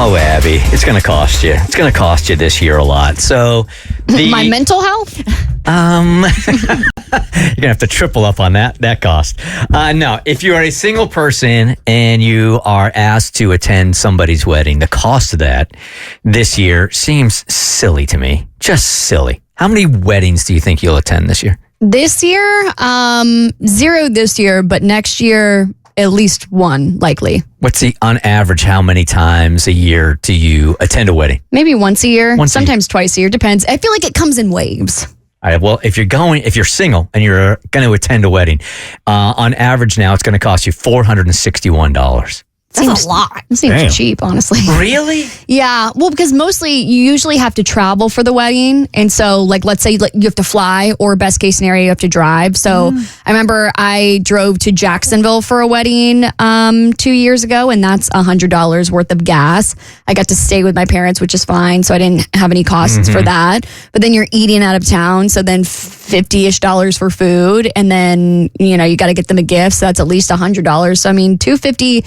Oh, Abby, it's going to cost you. It's going to cost you this year a lot. So, my mental health? you're going to have to triple up on that cost. No, if you are a single person and you are asked to attend somebody's wedding, the cost of that this year seems silly to me. Just silly. How many weddings do you think you'll attend this year? This year, 0 this year, but next year, at least 1, likely. On average, how many times a year do you attend a wedding? Maybe once a year, sometimes twice a year, depends. I feel like it comes in waves. All right, well, if you're single and you're going to attend a wedding, on average now it's going to cost you $461. That's a lot. It seems cheap, honestly. Really? Yeah. Well, because mostly you usually have to travel for the wedding. And so, let's say you have to fly, or best case scenario, you have to drive. So I remember I drove to Jacksonville for a wedding 2 years ago, and that's $100 worth of gas. I got to stay with my parents, which is fine. So I didn't have any costs for that. But then you're eating out of town. So then $50-ish for food. And then, you got to get them a gift. So that's at least $100. So, I mean, $250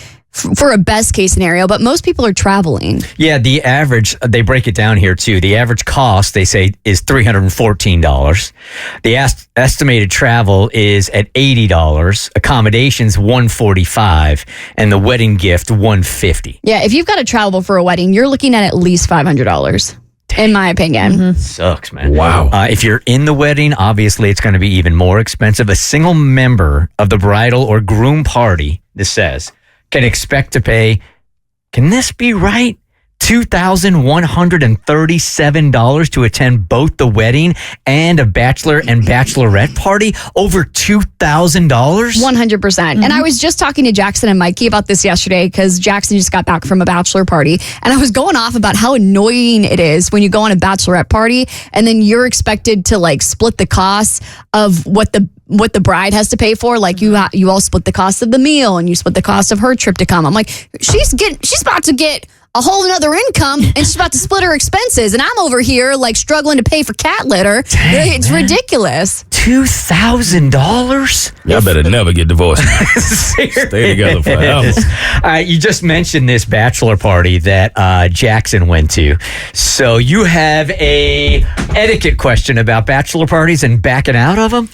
for a best case scenario, but most people are traveling. Yeah, the average, they break it down here too. The average cost, they say, is $314. The estimated travel is at $80. Accommodations, $145, and the wedding gift, $150. Yeah, if you've got to travel for a wedding, you're looking at least $500. In my opinion. Sucks, man. Wow. If you're in the wedding, obviously it's going to be even more expensive. A single member of the bridal or groom party, this says, can expect to pay, can this be right? $2,137 to attend both the wedding and a bachelor and bachelorette party? Over $2,000? 100%. And I was just talking to Jackson and Mikey about this yesterday, because Jackson just got back from a bachelor party, and I was going off about how annoying it is when you go on a bachelorette party and then you're expected to split the costs of what the bride has to pay for. You all split the cost of the meal, and you split the cost of her trip to come. I'm like, she's about to get a whole nother income, and she's about to split her expenses, and I'm over here struggling to pay for cat litter. It's ridiculous. $2,000? Y'all better never get divorced. Stay together forever. You just mentioned this bachelor party that Jackson went to. So you have a etiquette question about bachelor parties and backing out of them?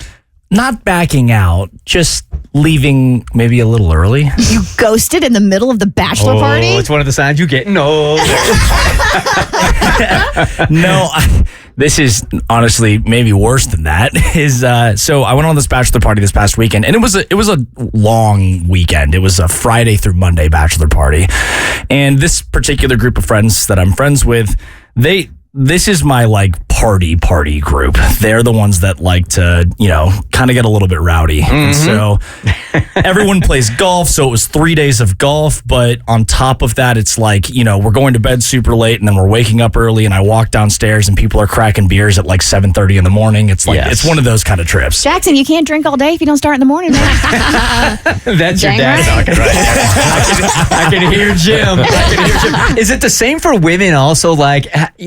Not backing out, just leaving maybe a little early. You ghosted in the middle of the bachelor party? It's one of the signs you get. No. No, this is honestly maybe worse than that. So I went on this bachelor party this past weekend, and it was a long weekend. It was a Friday through Monday bachelor party. And this particular group of friends that I'm friends with, this is my party group. They're the ones that like to, kind of get a little bit rowdy. And so everyone plays golf. So it was 3 days of golf. But on top of that, it's we're going to bed super late, and then we're waking up early, and I walk downstairs and people are cracking beers at 7:30 in the morning. It's it's one of those kind of trips. Jackson, you can't drink all day if you don't start in the morning, man. That's your dad talking right there. I can hear Jim. Is it the same for women also?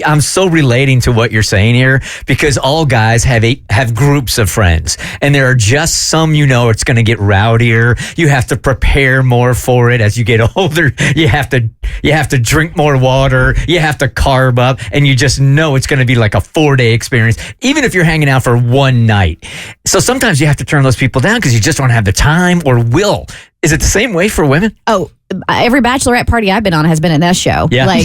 I'm so relating to what you're saying here, because all guys have groups of friends, and there are just some, it's going to get rowdier. You have to prepare more for it as you get older. You have to drink more water. You have to carb up, and you just know it's going to be a 4-day experience, even if you're hanging out for one night. So sometimes you have to turn those people down because you just don't have the time or will. Is it the same way for women? Oh, every bachelorette party I've been on has been a nest show. Yeah.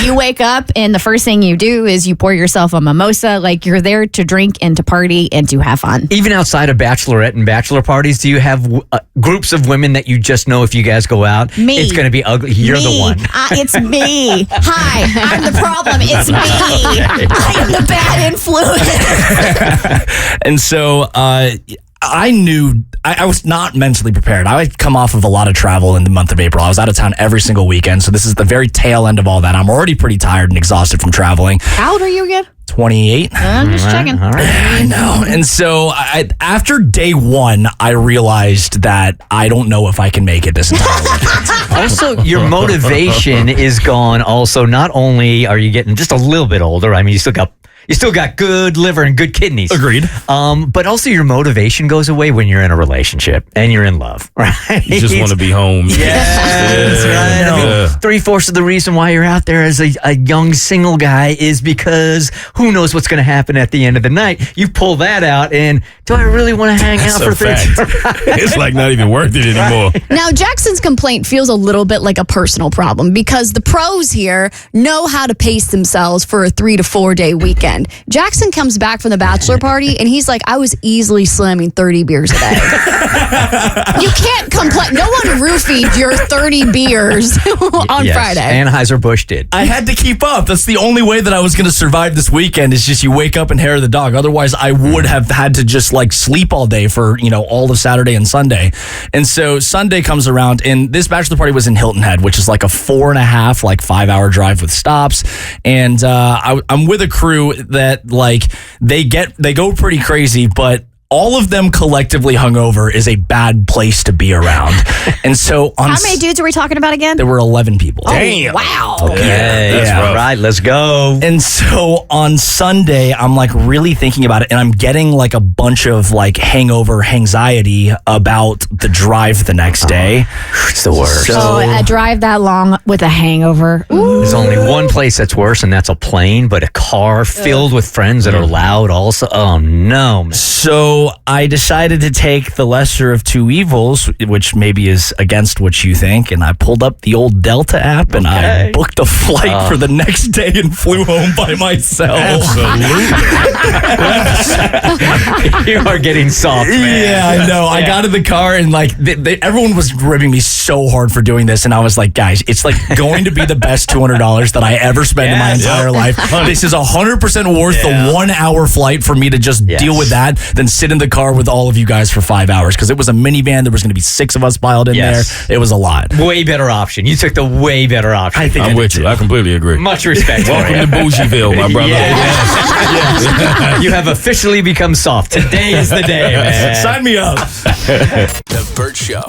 You wake up and the first thing you do is you pour yourself a mimosa. You're there to drink and to party and to have fun. Even outside of bachelorette and bachelor parties, do you have groups of women that you just know if you guys go out, it's going to be ugly? You're the one. It's me. Hi, I'm the problem. It's me. I am the bad influence. And so, I knew I was not mentally prepared. I had come off of a lot of travel in the month of April. I was out of town every single weekend. So this is the very tail end of all that. I'm already pretty tired and exhausted from traveling. How old are you again? 28. I'm just checking. All right. I know. And so after day one, I realized that I don't know if I can make it this entire weekend. Also, your motivation is gone. Also, not only are you getting just a little bit older, I mean, you still got You still got good liver and good kidneys. Agreed. But also your motivation goes away when you're in a relationship and you're in love, right? You just want to be home. Yes, right. I mean, 3/4 of the reason why you're out there as a young single guy is because who knows what's going to happen at the end of the night. You pull that out, and do I really want to hang out for 3 days? It's like not even worth it anymore. Now, Jackson's complaint feels a little bit like a personal problem because the pros here know how to pace themselves for a 3 to 4 day weekend. Jackson comes back from the bachelor party and he's like, I was easily slamming 30 beers a day. You can't complain. No one roofied your 30 beers on Yes, Friday. Anheuser-Busch did. I had to keep up. That's the only way that I was going to survive this weekend is just you wake up and hair the dog. Otherwise, I would have had to just like sleep all day for, all of Saturday and Sunday. And so Sunday comes around and this bachelor party was in Hilton Head, which is like a 4.5, 5-hour drive with stops. And I'm with a crew that like they go pretty crazy, but all of them collectively hungover is a bad place to be around. And so on How many dudes are we talking about again? there were 11 people. Damn. Wow. Okay, that's rough. all right, let's go. And so on Sunday, I'm like really thinking about it and I'm getting like a bunch of like hangover anxiety about the drive the next day. It's the worst. So a drive that long with a hangover. Ooh. There's only one place that's worse, and that's a plane, but a car filled with friends that are loud also. Oh, no. Man. So I decided to take the lesser of two evils, which maybe is against what you think, and I pulled up the old Delta app and I booked a flight for the next day and flew home by myself. You are getting soft, man. Yeah, I know. I got in the car and like everyone was ribbing me so hard for doing this, and I was like, guys, it's like going to be the best $200 that I ever spend in my entire life. This is 100% worth the 1 hour flight for me to just deal with that than sit in the car with all of you guys for 5 hours because it was a minivan. There was going to be 6 of us piled in there. It was a lot. Way better option. You took the way better option. I think I'm with you. I completely agree. Much respect. Welcome to Bougieville, my brother. You have officially become soft. Today is the day, man. Sign me up. The Bert Show.